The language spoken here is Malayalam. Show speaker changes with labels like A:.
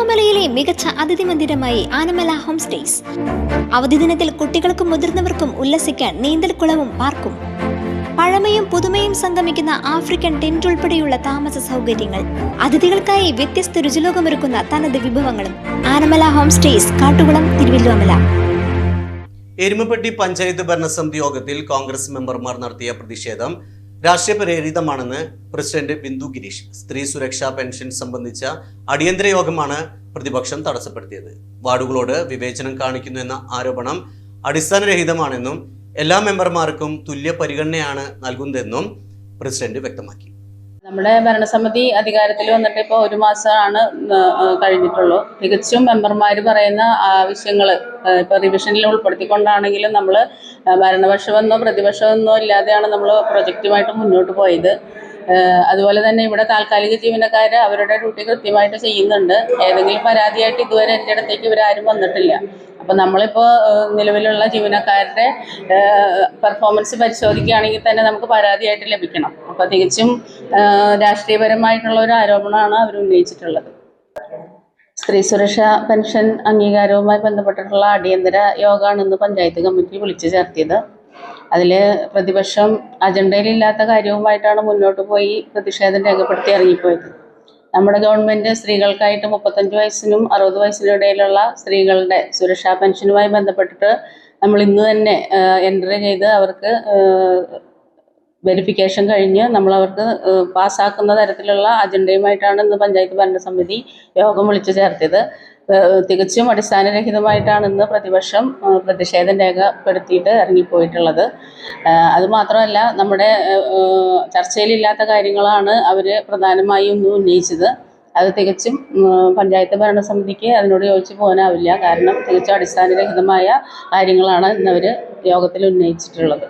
A: തിരുവല്ലോമലയിലെ മികച്ച അതിഥി മന്ദിരമായി ആനമല ഹോം സ്റ്റേസ്. അവധി ദിനത്തിൽ കുട്ടികൾക്കും മുതിർന്നവർക്കും ഉല്ലസിക്കാൻ നീന്തൽക്കുളവും പാർക്കും. പഴമയും പുതുമയും സംഗമിക്കുന്ന ആഫ്രിക്കൻ ടെന്റ് ഉൾപ്പെടെയുള്ള താമസ സൗകര്യങ്ങൾ, അതിഥികൾക്കായി വ്യത്യസ്ത രുചിലോകമൊരുക്കുന്ന തനത് വിഭവങ്ങളും. Anamala home stays, Kattukulam, Thiruvillwamala.
B: എരുമപ്പെട്ടി പഞ്ചായത്ത് ഭരണസമിതി യോഗത്തിൽ കോൺഗ്രസ് മെമ്പർമാർ നടത്തിയ പ്രതിഷേധം രാഷ്ട്രീയ പ്രേരിതമാണെന്ന് പ്രസിഡന്റ് ബിന്ദു ഗിരീഷ്. സ്ത്രീ സുരക്ഷാ പെൻഷൻ സംബന്ധിച്ച അടിയന്തര യോഗമാണ് പ്രതിപക്ഷം തടസ്സപ്പെടുത്തിയത്. വാർഡുകളോട് വിവേചനം കാണിക്കുന്നു എന്ന ആരോപണം അടിസ്ഥാനരഹിതമാണെന്നും എല്ലാ മെമ്പർമാർക്കും തുല്യ പരിഗണനയാണ് നൽകുന്നതെന്നും പ്രസിഡന്റ് വ്യക്തമാക്കി.
C: നമ്മുടെ ഭരണസമിതി അധികാരത്തിൽ വന്നിട്ട് ഇപ്പോൾ 1 മാസമാണ് കഴിഞ്ഞിട്ടുള്ളൂ. തികച്ചും മെമ്പർമാർ പറയുന്ന ആവശ്യങ്ങൾ ഇപ്പോൾ റിവിഷനിൽ ഉൾപ്പെടുത്തിക്കൊണ്ടാണെങ്കിലും നമ്മൾ ഭരണപക്ഷമെന്നോ പ്രതിപക്ഷമെന്നോ ഇല്ലാതെയാണ് നമ്മൾ പ്രൊജക്റ്റുമായിട്ട് മുന്നോട്ട് പോയത്. അതുപോലെ തന്നെ ഇവിടെ താൽക്കാലിക ജീവനക്കാർ അവരുടെ ഡ്യൂട്ടി കൃത്യമായിട്ട് ചെയ്യുന്നുണ്ട്. ഏതെങ്കിലും പരാതിയായിട്ട് ഇതുവരെ എൻ്റെ അടുത്തേക്ക് ഇവരാരും വന്നിട്ടില്ല. അപ്പോൾ നമ്മളിപ്പോൾ നിലവിലുള്ള ജീവനക്കാരുടെ പെർഫോമൻസ് പരിശോധിക്കുകയാണെങ്കിൽ തന്നെ നമുക്ക് പരാതിയായിട്ട് ലഭിക്കണം. അപ്പോൾ തികച്ചും രാഷ്ട്രീയപരമായിട്ടുള്ള ഒരു ആരോപണമാണ് അവർ ഉന്നയിച്ചിട്ടുള്ളത്. സ്ത്രീ സുരക്ഷാ പെൻഷൻ അംഗീകാരവുമായി ബന്ധപ്പെട്ടിട്ടുള്ള അടിയന്തര യോഗമാണ് ഇന്ന് പഞ്ചായത്ത് കമ്മിറ്റി വിളിച്ചു ചേർത്തിയത്. അതിൽ പ്രതിപക്ഷം അജണ്ടയിലില്ലാത്ത കാര്യവുമായിട്ടാണ് മുന്നോട്ട് പോയി പ്രതിഷേധം രേഖപ്പെടുത്തി ഇറങ്ങിപ്പോയത്. നമ്മുടെ ഗവൺമെൻറ് സ്ത്രീകൾക്കായിട്ട് 35 വയസ്സിനും 60 വയസ്സിനും ഇടയിലുള്ള സ്ത്രീകളുടെ സുരക്ഷാ പെൻഷനുമായി ബന്ധപ്പെട്ടിട്ട് നമ്മൾ ഇന്ന് തന്നെ എൻട്രി ചെയ്ത് അവർക്ക് വെരിഫിക്കേഷൻ കഴിഞ്ഞ് നമ്മളവർക്ക് പാസ്സാക്കുന്ന തരത്തിലുള്ള അജണ്ടയുമായിട്ടാണ് ഇന്ന് പഞ്ചായത്ത് ഭരണസമിതി യോഗം വിളിച്ചു ചേർത്തത്. തികച്ചും അടിസ്ഥാനരഹിതമായിട്ടാണ് ഇന്ന് പ്രതിപക്ഷം പ്രതിഷേധം രേഖപ്പെടുത്തിയിട്ട് ഇറങ്ങിപ്പോയിട്ടുള്ളത്. അതുമാത്രമല്ല, നമ്മുടെ ചർച്ചയിലില്ലാത്ത കാര്യങ്ങളാണ് അവർ പ്രധാനമായും ഇന്ന് ഉന്നയിച്ചത്. അത് തികച്ചും പഞ്ചായത്ത് ഭരണസമിതിക്ക് അതിനോട് യോജിച്ച് പോകാനാവില്ല. കാരണം തികച്ചും അടിസ്ഥാനരഹിതമായ കാര്യങ്ങളാണ് ഇന്നവർ യോഗത്തിൽ ഉന്നയിച്ചിട്ടുള്ളത്.